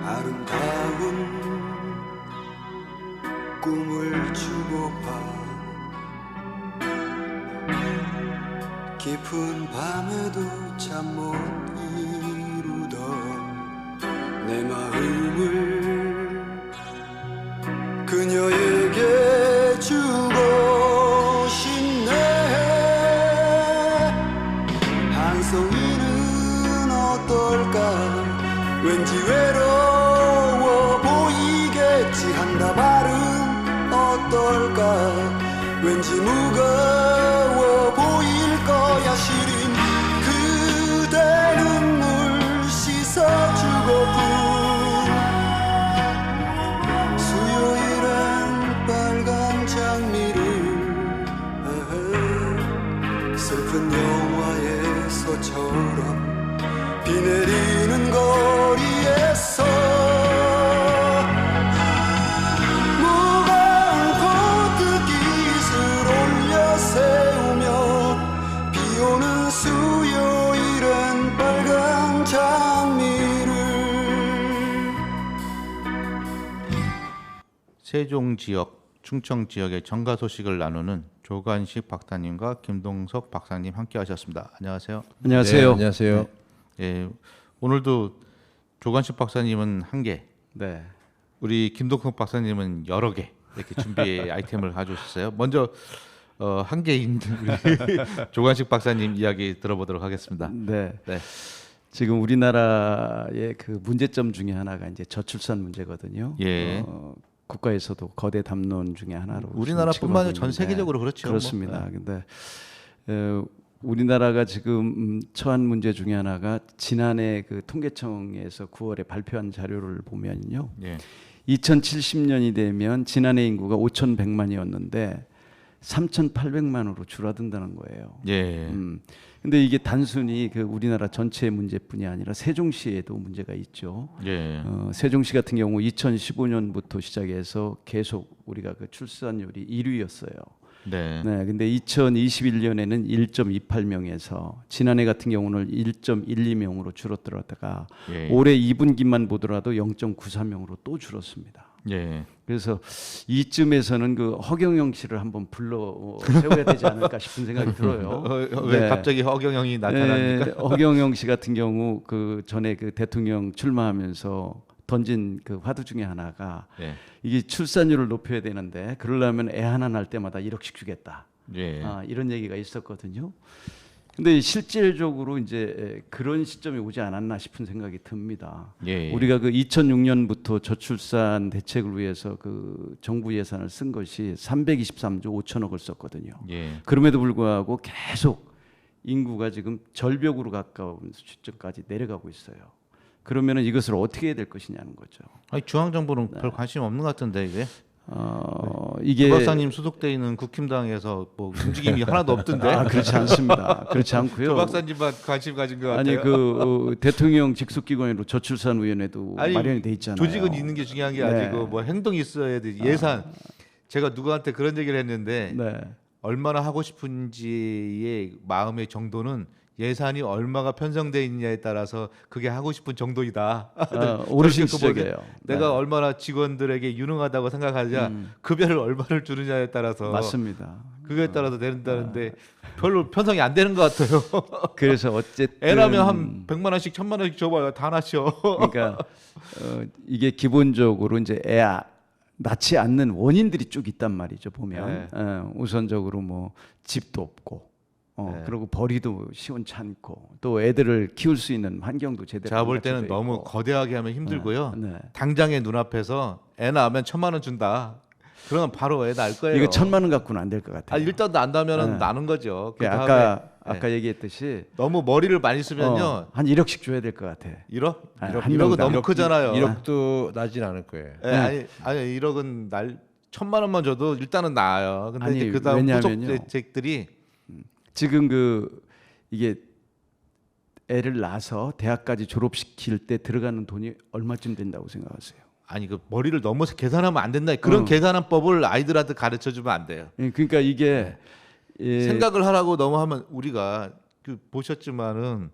아름다운 꿈을 주고 봐. 깊은 밤에도 잠 못 이루던 내 마음을 그녀에게 주고 싶네. 한 송이는 어떨까? 왠지 외로워 보이겠지. 한 다발은 어떨까? 왠지 무거워 보일 거야. 시린 그대 눈물 씻어주고픈 수요일엔 빨간 장미를 슬픈 영화에서처럼 비 내리는 거리에서 무거운 코트깃을 올려 세우며 비 오는 수요일엔 빨간 장미를. 세종 지역, 충청 지역의 정가 소식을 나누는 조관식 박사님과 김동석 박사님 함께하셨습니다. 안녕하세요. 안녕하세요. 네, 안녕하세요. 예, 오늘도 조관식 박사님은 한 개, 네. 우리 김동석 박사님은 여러 개 이렇게 준비 아이템을 가져오셨어요. 먼저 한 개인 우리 조관식 박사님 이야기 들어보도록 하겠습니다. 네. 네. 지금 우리나라의 그 문제점 중에 하나가 이제 저출산 문제거든요. 예. 국가에서도 거대 담론 중에 하나로 우리나라뿐만 아니라 전 취급하고 있는데 세계적으로 그렇죠. 그렇습니다. 근데 우리나라가 지금 처한 문제 중에 하나가 지난해 그 통계청에서 9월에 발표한 자료를 보면요. 예. 2070년이 되면 지난해 인구가 5,100만이었는데 3,800만으로 줄어든다는 거예요. 예. 근데 이게 단순히 그 우리나라 전체의 문제뿐이 아니라 세종시에도 문제가 있죠. 예. 세종시 같은 경우 2015년부터 시작해서 계속 우리가 그 출산율이 1위였어요. 네. 네, 근데 2021년에는 1.28명에서 지난해 같은 경우는 1.12명으로 줄어들었다가 예. 올해 2분기만 보더라도 0.94명으로 또 줄었습니다. 예. 그래서 이쯤에서는 그 허경영 씨를 한번 불러 세워야 되지 않을까 싶은 생각이 들어요. 왜 네. 갑자기 허경영이 나타납니까? 허경영 씨 같은 경우 그 전에 그 대통령 출마하면서 던진 그 화두 중에 하나가 예. 이게 출산율을 높여야 되는데 그러려면 애 하나 낳을 때마다 1억씩 주겠다. 예. 이런 얘기가 있었거든요. 근데 실질적으로 이제 그런 시점이 오지 않았나 싶은 생각이 듭니다. 예. 우리가 그 2006년부터 저출산 대책을 위해서 그 정부 예산을 쓴 것이 323조 5천억을 썼거든요. 예. 그럼에도 불구하고 계속 인구가 지금 절벽으로 가까운 수준까지 내려가고 있어요. 그러면은 이것을 어떻게 해야 될 것이냐는 거죠. 아니, 중앙 정부는 별 관심 없는 것 같은데 이게. 이게 조 박사님 소속돼 있는 국힘당에서 뭐 움직임이 하나도 없던데. 그렇지 않습니다. 그렇지 않고요. 조 박사님만 관심 가진 것 같아요. 아니 그 대통령 직속기관으로 저출산위원회도 아니, 마련이 돼 있잖아요. 조직은 있는 게 중요한 게 네. 아니고 뭐 행동이 있어야 돼. 예산. 제가 누구한테 그런 얘기를 했는데 네. 얼마나 하고 싶은지의 마음의 정도는 예산이 얼마가 편성돼 있느냐에 따라서 그게 하고 싶은 정도이다. 어르신 저렇게 보면 지적이에요. 내가 네. 얼마나 직원들에게 유능하다고 생각하냐 급여를 얼마를 주느냐에 따라서 맞습니다. 그거에 따라서 된다는데 별로 편성이 안 되는 것 같아요. 그래서 어쨌든 애라면 한 100만 원씩 1000만 원씩 줘봐요. 다 낳죠. 그러니까 이게 기본적으로 이제 낳지 않는 원인들이 쭉 있단 말이죠. 보면 우선적으로 뭐 집도 없고. 그리고 벌이도 시원찮고 또 애들을 키울 수 있는 환경도 제대로. 제가 볼 때는 갖춰져 너무 있고. 거대하게 하면 힘들고요. 네. 당장의 눈앞에서 애 낳으면 1000만 원 준다. 그러면 바로 애 낳을 거예요. 이거 1,000만 원 갖고는 안 될 것 같아요. 일단 낳는다면은 나는 거죠. 그 그러니까 다음에 아까 얘기했듯이 너무 머리를 많이 쓰면요. 한 1억씩 줘야 될 것 같아. 1억? 한 1억은 명당. 너무 크잖아요. 1억도 나진 않을 거예요. 아니 1억은 1000만 원만 줘도 일단은 나아요. 근데 아니, 이제 그다음 후속 왜냐면요. 대책들이 지금 이게 애를 낳아서 대학까지 졸업시킬 때 들어가는 돈이 얼마쯤 된다고 생각하세요? 아니 그 머리를 너무 계산하면 안 된다. 그런 계산법을 아이들한테 가르쳐 주면 안 돼요. 그러니까 이게 생각을 하라고 너무 하면 우리가 보셨지만은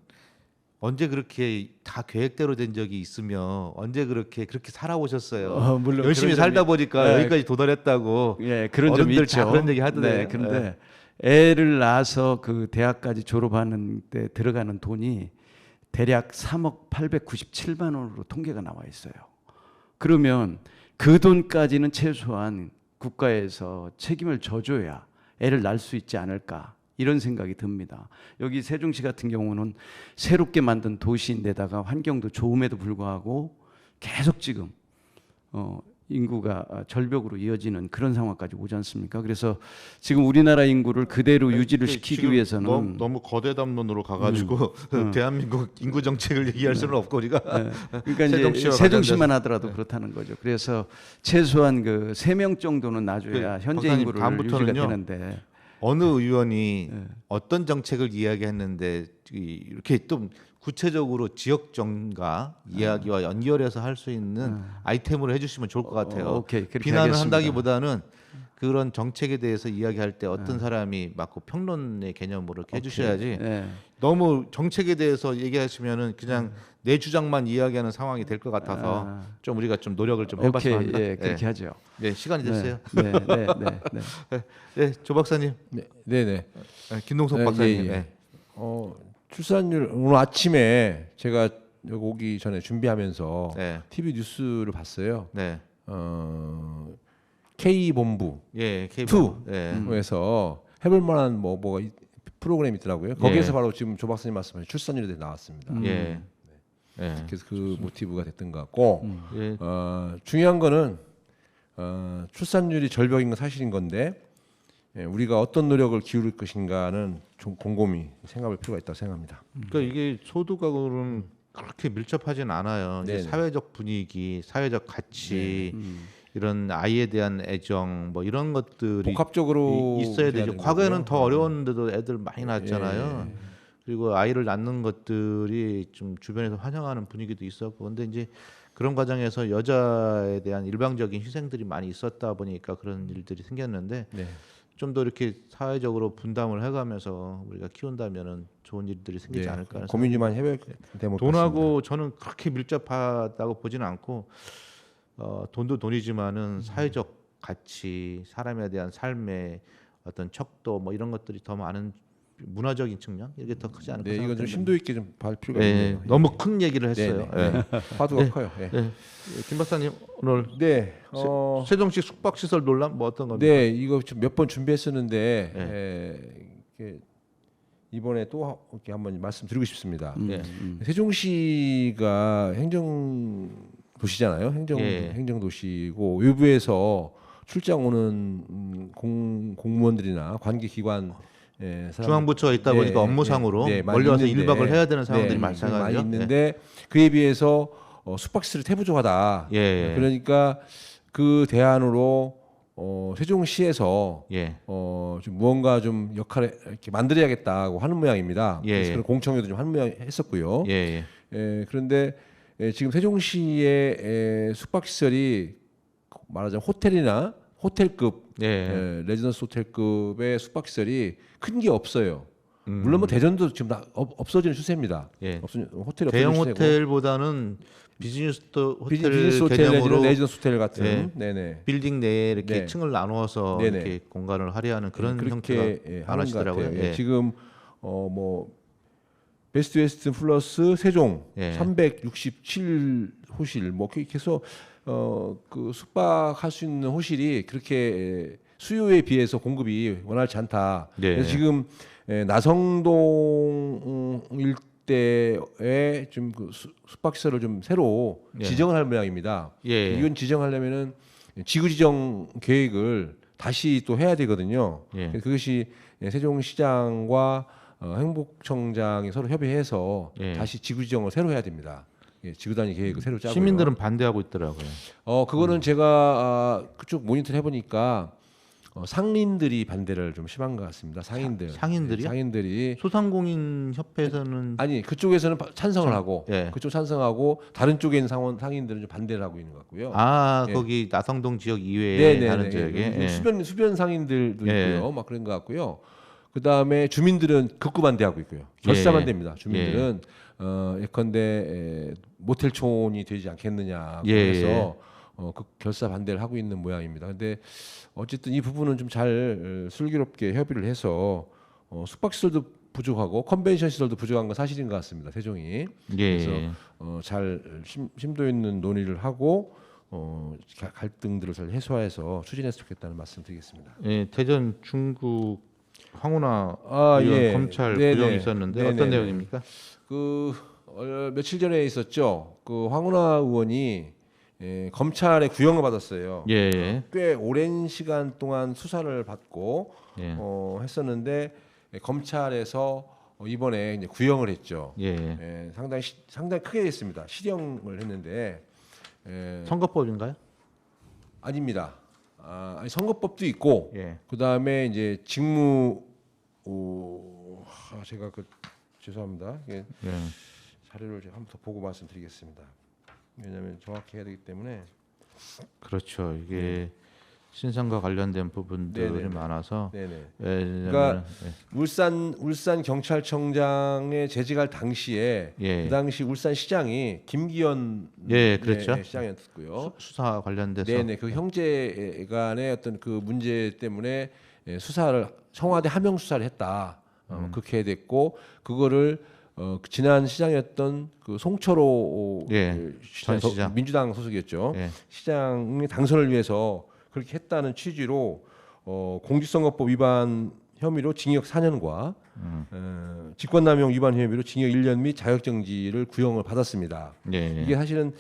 언제 그렇게 다 계획대로 된 적이 있으며 언제 그렇게 살아오셨어요. 물론 열심히 그런 살다 점이- 보니까 네. 여기까지 도달했다고. 그런 점이 어른들 있죠. 다 그런 얘기 하던데. 네, 그런데 애를 낳아서 그 대학까지 졸업하는 때 들어가는 돈이 대략 3억 897만 원으로 통계가 나와 있어요. 그러면 그 돈까지는 최소한 국가에서 책임을 져줘야 애를 낳을 수 있지 않을까 이런 생각이 듭니다. 여기 세종시 같은 경우는 새롭게 만든 도시인데다가 환경도 좋음에도 불구하고 계속 지금 인구가 절벽으로 이어지는 그런 상황까지 오지 않습니까? 그래서 지금 우리나라 인구를 그대로 유지를 시키기 지금 위해서는 너무 거대 담론으로 가가지고 대한민국 인구 정책을 얘기할 수는 없고 우리가 그러니까 이제 세종시와 세종시만 하더라도 그렇다는 거죠. 그래서 최소한 그 3명 정도는 놔줘야 현재 박사님, 인구를 다음부터는요. 유지가 되는데 어느 의원이 어떤 정책을 이야기했는데 이렇게 또 구체적으로 지역 정가 이야기와 연결해서 할 수 있는 아이템으로 해주시면 좋을 것 같아요. 오케이, 그렇게 비난을 하겠습니다. 한다기보다는 그런 정책에 대해서 이야기할 때 어떤 사람이 맞고 평론의 개념으로 이렇게 해주셔야지. 네. 너무 정책에 대해서 얘기하시면은 그냥 내 주장만 이야기하는 상황이 될 것 같아서 좀 우리가 좀 노력을 좀 해봤으면 오케이, 합니다. 예, 그렇게 하죠. 네, 시간이 됐어요. 네, 네, 네, 네. 네, 조 박사님, 네네. 김동석 네, 박사님. 예, 예. 네. 출산율 오늘 아침에 제가 여기 오기 전에 준비하면서 네. TV 뉴스를 봤어요. 네. K 본부 예, 투. 네. 에서 해볼 만한 뭐가 프로그램이 있더라고요. 거기에서 예. 바로 지금 조 박사님 말씀하신 출산율에 대해 나왔습니다. 예. 예. 그래서 그 모티브가 됐던 것 같고 예. 중요한 거는 출산율이 절벽인 건 사실인 건데 우리가 어떤 노력을 기울일 것인가는 좀 곰곰이 생각할 필요가 있다고 생각합니다. 그러니까 이게 소득하고는 그렇게 밀접하진 않아요. 이제 네네. 사회적 분위기, 사회적 가치, 이런 아이에 대한 애정, 뭐 이런 것들이 복합적으로 있어야 돼야 되죠. 되는 과거에는 거고요. 더 어려웠는데도 애들 많이 낳았잖아요. 예. 그리고 아이를 낳는 것들이 좀 주변에서 환영하는 분위기도 있었고, 근데 이제 그런 과정에서 여자에 대한 일방적인 희생들이 많이 있었다 보니까 그런 일들이 생겼는데 네. 좀 더 이렇게 사회적으로 분담을 해가면서 우리가 키운다면은 좋은 일들이 생기지 네. 않을까 하는 고민이 많이 해결되면 돈하고 저는 그렇게 밀접하다고 보지는 않고 돈도 돈이지만은 사회적 가치, 사람에 대한 삶의 어떤 척도 뭐 이런 것들이 더 많은 문화적인 측면 이게 더 크지 않을까 네, 이건 좀 생각됩니다. 심도 있게 좀 볼 필요가 예, 있네요. 너무 큰 얘기를 했어요. 네, 네. 화두가 네. 커요. 예. 예. 김 박사님 오늘 네, 세종시 숙박시설 논란 뭐 어떤 겁니까? 네, 이거 몇 번 준비했었는데 네. 이렇게 이번에 또 이렇게 한번 말씀드리고 싶습니다. 예. 세종시가 행정 도시잖아요. 예. 행정 도시고 외부에서 출장 오는 공무원들이나 관계 기관 사람- 중앙부처에 있다 보니까 업무상으로 많이 멀리 와서 있는데, 1박을 해야 되는 상황들이 많이 발생하죠. 있는데 그에 비해서 숙박시설이 태부족하다. 예. 그러니까 그 대안으로 세종시에서 예. 좀 무언가 좀 역할을 이렇게 만들어야겠다고 하는 모양입니다. 예. 그래서 그런 공청회도 좀 하는 모양 했었고요. 예. 그런데 지금 세종시의 숙박시설이 말하자면 호텔이나 호텔급 예. 레지던스 호텔급의 숙박시설이 큰 게 없어요. 물론 뭐 대전도 지금 다 없어지는 추세입니다. 예. 호텔이 대형 없어지는 추세고. 호텔보다는 비즈니스 호텔 비즈니스 호텔 개념으로 내지는 레지던스 호텔 같은 예. 네네. 빌딩 내에 이렇게 네. 층을 나누어서 네네. 이렇게 공간을 할애하는 그런 그렇게 형태가 하는 것 많아지더라고요. 같아요. 예. 지금 뭐 베스트 웨스트 플러스 세종 예. 367호실 뭐 이렇게 해서 그 숙박할 수 있는 호실이 그렇게 수요에 비해서 공급이 원활치 않다. 네. 그래서 지금 나성동 일대에 좀 그 숙박시설을 좀 새로 예. 지정을 할 모양입니다. 예. 이건 지정하려면은 지구지정 계획을 다시 또 해야 되거든요. 예. 그것이 세종시장과 행복청장이 서로 협의해서 예. 다시 지구지정을 새로 해야 됩니다. 지구 단위 계획을 새로 짜고요. 시민들은 반대하고 있더라고요. 그거는 제가 그쪽 모니터를 해보니까 상인들이 반대를 좀 심한 것 같습니다. 상인들. 상인들이요? 상인들이 소상공인 협회에서는 아니 그쪽에서는 찬성을 하고 예. 그쪽 찬성하고 다른 쪽에 있는 상인들은 좀 반대를 하고 있는 것 같고요. 아 예. 거기 나성동 지역 이외에 하는 지역에 예. 수변 상인들도 예. 있고요. 막 그런 것 같고요. 그 다음에 주민들은 극구 반대하고 있고요. 결사 예. 반대입니다. 주민들은 예컨대 모텔촌이 되지 않겠느냐 예. 그래서 그 결사 반대를 하고 있는 모양입니다. 근데 어쨌든 이 부분은 좀 잘 슬기롭게 협의를 해서 숙박시설도 부족하고 컨벤션 시설도 부족한 건 사실인 것 같습니다. 세종이. 예. 그래서 잘 심도 있는 논의를 하고 갈등들을 잘 해소해서 추진했으면 좋겠다는 말씀드리겠습니다. 예, 대전 중구 황운하 의원 예. 검찰 네네. 구형이 있었는데 네네. 어떤 내용입니까? 며칠 전에 있었죠. 그 황운하 의원이 검찰의 구형을 받았어요. 예. 꽤 오랜 시간 동안 수사를 받고 예. 했었는데 검찰에서 이번에 이제 구형을 했죠. 예. 상당히 크게 했습니다. 실형을 했는데 선거법인가요? 아닙니다. 아니, 선거법도 있고 예. 그 다음에 이제 직무 제가 죄송합니다. 이게 예. 자료를 제가 한 번 더 보고 말씀드리겠습니다. 왜냐하면 정확히 해야 되기 때문에. 그렇죠. 이게 신상과 관련된 부분들이 네네. 많아서 네네. 그러니까 울산 경찰청장에 재직할 당시에 예. 그 당시 울산 시장이 김기현 예, 그렇죠. 시장이었고요. 수사 관련돼서 네네. 그 형제간의 어떤 그 문제 때문에 수사를 청와대 하명 수사를 했다. 그렇게 됐고 그거를 지난 시장이었던 그 송철호 예, 그 전 시장. 민주당 소속이었죠. 예. 시장의 당선을 위해서 그렇게 했다는 취지로 공직선거법 위반 혐의로 징역 4년과 직권남용 위반 혐의로 징역 1년 및 자격정지를 구형을 받았습니다. 예. 이게 사실은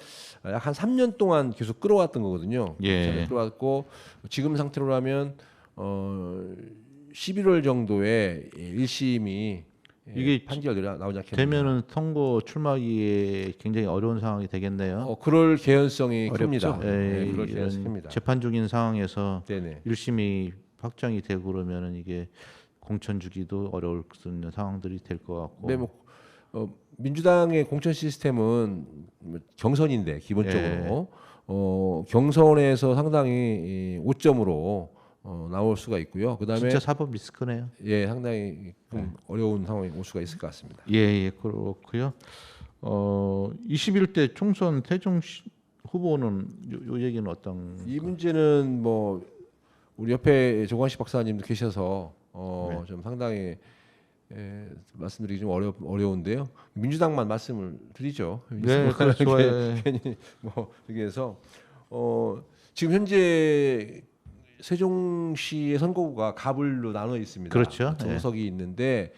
약 한 3년 동안 계속 끌어왔던 거거든요. 예. 끌어왔고 지금 상태로라면 11월 정도에 1심이 이게 판결이 나오지 않겠냐. 되면은 선거 출마기에 굉장히 어려운 상황이 되겠네요. 그럴 개연성이 어렵죠. 큽니다. 예, 그럴 이런 개연성이 큽니다. 재판 중인 상황에서 네네. 1심이 확정이 되고 그러면은 이게 공천 주기도 어려울 수 있는 상황들이 될 것 같고. 네, 민주당의 공천 시스템은 경선인데 기본적으로 경선에서 상당히 오점으로 나올 수가 있고요. 그다음에 진짜 사법 리스크네요. 예, 상당히 좀 어려운 상황이 올 수가 있을 것 같습니다. 예, 그렇고요. 21대 총선 후보는 요 얘기는 어떤? 이 문제는 뭐 우리 옆에 조관식 박사님도 계셔서 좀 상당히 말씀드리기 좀 어려운데요. 민주당만 말씀을 드리죠. 네, 좋아요. 괜히 뭐 여기 해서 지금 현재 세종시의 선거구가 가불로 나눠 있습니다. 그렇죠. 두 석이 있는데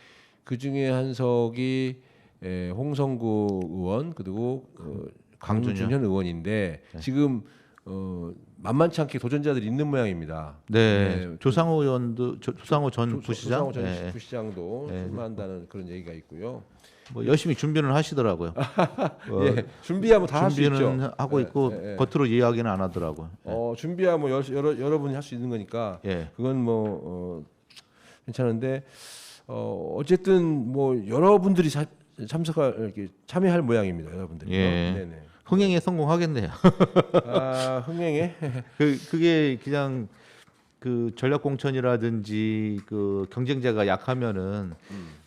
그 중에 한 석이 홍성구 의원 그리고 강준현 의원인데 지금 만만치 않게 도전자들이 있는 모양입니다. 네, 조상호 의원도 조상호 전 부시장, 조상호 전 부시장도 출마한다는 그런 얘기가 있고요. 뭐 열심히 준비는 하시더라고요. 예, 준비하면 다 할 수 있죠. 준비는 하고 있고 겉으로 이야기는 안 하더라고요. 준비하면 여러분이 할 수 있는 거니까 예. 그건 뭐 괜찮은데 어쨌든 뭐 여러분들이 이렇게 참여할 모양입니다, 여러분들이. 예. 네네. 흥행에 성공하겠네요. 흥행에 그게 그냥 그 전략 공천이라든지 그 경쟁자가 약하면은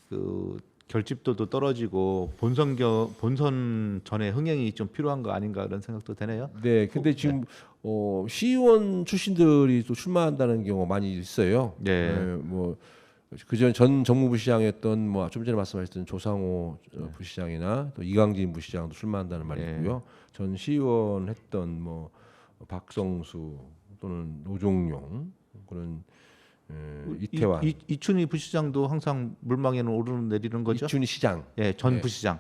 그 결집도도 떨어지고 본선 전에 흥행이 좀 필요한 거 아닌가 그런 생각도 되네요. 네, 근데 지금 시의원 출신들이 또 출마한다는 경우가 많이 있어요. 네. 뭐 그전 전 정무부 시장이었던 뭐 좀 전에 말씀하셨던 조상호 부시장이나 또 이강진 부시장도 출마한다는 말이 있고요. 전 시의원 했던 뭐 박성수 또는 노종용 그런 이태환, 이춘희 부시장도 항상 물망에는 오르는 내리는 거죠. 이춘희 시장, 예, 전 부시장.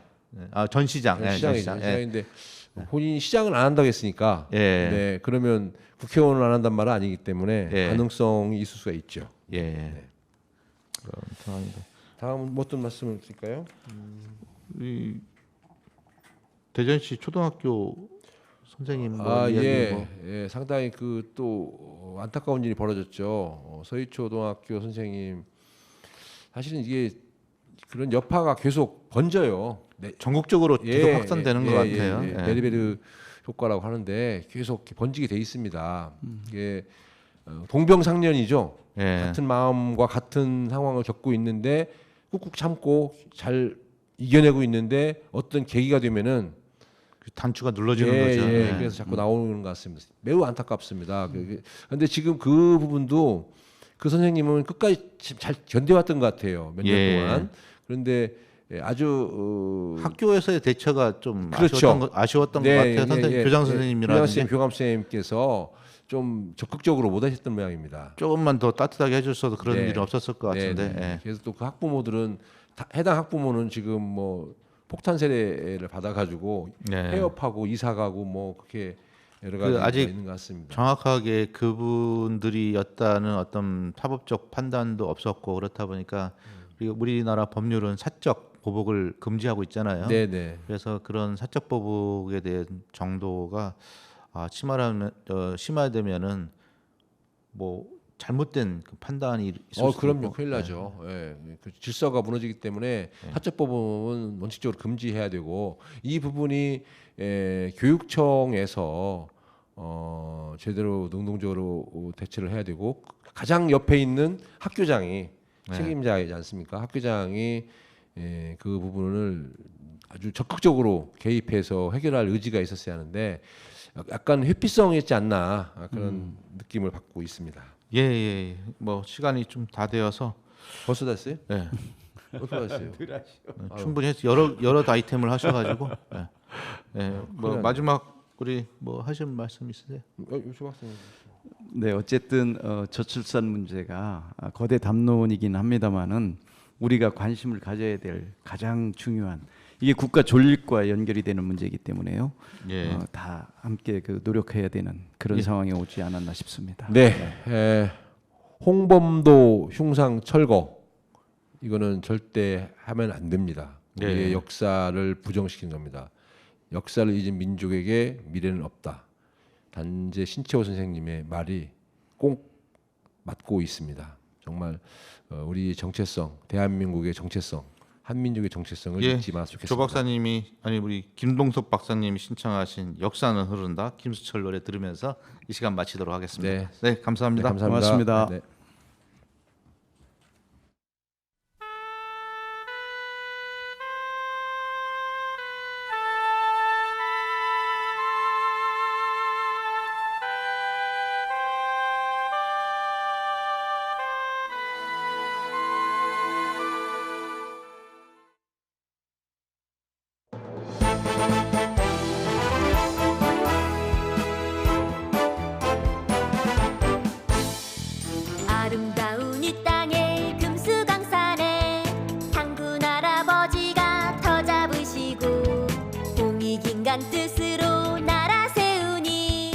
전 시장. 예, 전 시장. 예. 시장인데 본인이 시장을 안 한다고 했으니까 예. 네, 그러면 국회의원을 안 한단 말은 아니기 때문에 예. 가능성이 있을 수가 있죠. 예. 그런 상황인데. 다음은 어떤 말씀을 드릴까요? 이 대전시 초등학교 선생님 뭐 이야기 예, 상당히 그 또 안타까운 일이 벌어졌죠. 서희초등학교 선생님 사실은 이게 그런 여파가 계속 번져요. 네, 전국적으로 계속 확산되는 것 같아요. 예. 베르베르 효과라고 하는데 계속 이렇게 번지게 돼 있습니다. 이게 동병상련이죠. 예. 같은 마음과 같은 상황을 겪고 있는데 꾹꾹 참고 잘 이겨내고 있는데 어떤 계기가 되면은 단추가 눌러지는 거죠. 예. 그래서 자꾸 나오는 것 같습니다. 매우 안타깝습니다. 그런데 지금 그 부분도 그 선생님은 끝까지 잘 견뎌왔던 것 같아요. 몇 년 동안. 그런데 아주 학교에서의 대처가 좀 그렇죠. 아쉬웠던 것 같아요. 선생님, 교장 선생님이라든지 교감 선생님께서 좀 적극적으로 못하셨던 모양입니다. 조금만 더 따뜻하게 해줬어도 그런 네. 일이 없었을 것 같은데. 예. 그래서 또 그 학부모들은 해당 학부모는 지금 뭐 폭탄 세례를 받아가지고 폐업하고 이사가고 뭐 그렇게 여러 가지 아직 있는 것 같습니다. 정확하게 그분들이었다는 어떤 사법적 판단도 없었고 그렇다 보니까 그리고 우리나라 법률은 사적 보복을 금지하고 있잖아요. 네네. 그래서 그런 사적 보복에 대한 정도가 심화되면은 뭐 잘못된 그 판단이 있을 수도 그럼요, 있고. 큰일 나죠. 예. 그 질서가 무너지기 때문에 사적법은 원칙적으로 금지해야 되고 이 부분이 교육청에서 제대로 능동적으로 대처를 해야 되고 가장 옆에 있는 학교장이 책임자이지 않습니까? 학교장이 그 부분을 아주 적극적으로 개입해서 해결할 의지가 있었어야 하는데 약간 회피성이 있지 않나 그런 느낌을 받고 있습니다. 예. 뭐 시간이 좀 다 되어서 벌써 됐어요? 예. 벌써 됐어요. 충분히 해서 여러 아이템을 하셔가지고 뭐 마지막 우리 뭐 하실 말씀 있으세요? 유수 박사님. 네, 어쨌든 저출산 문제가 거대 담론이긴 합니다만은 우리가 관심을 가져야 될 가장 중요한 이게 국가 존립과 연결이 되는 문제이기 때문에요. 예. 다 함께 그 노력해야 되는 그런 상황이 오지 않았나 싶습니다. 네, 홍범도 흉상 철거 이거는 절대 하면 안 됩니다. 우리의 역사를 부정시킨 겁니다. 역사를 잊은 민족에게 미래는 없다. 단재 신채호 선생님의 말이 꼭 맞고 있습니다. 정말 우리 정체성, 대한민국의 정체성, 한민족의 정체성을 잊지 마셨으면 좋겠습니다. 조 박사님이 우리 김동석 박사님이 신청하신 역사는 흐른다 김수철 노래 들으면서 이 시간 마치도록 하겠습니다. 네, 감사합니다. 감사합니다. 고맙습니다. 네.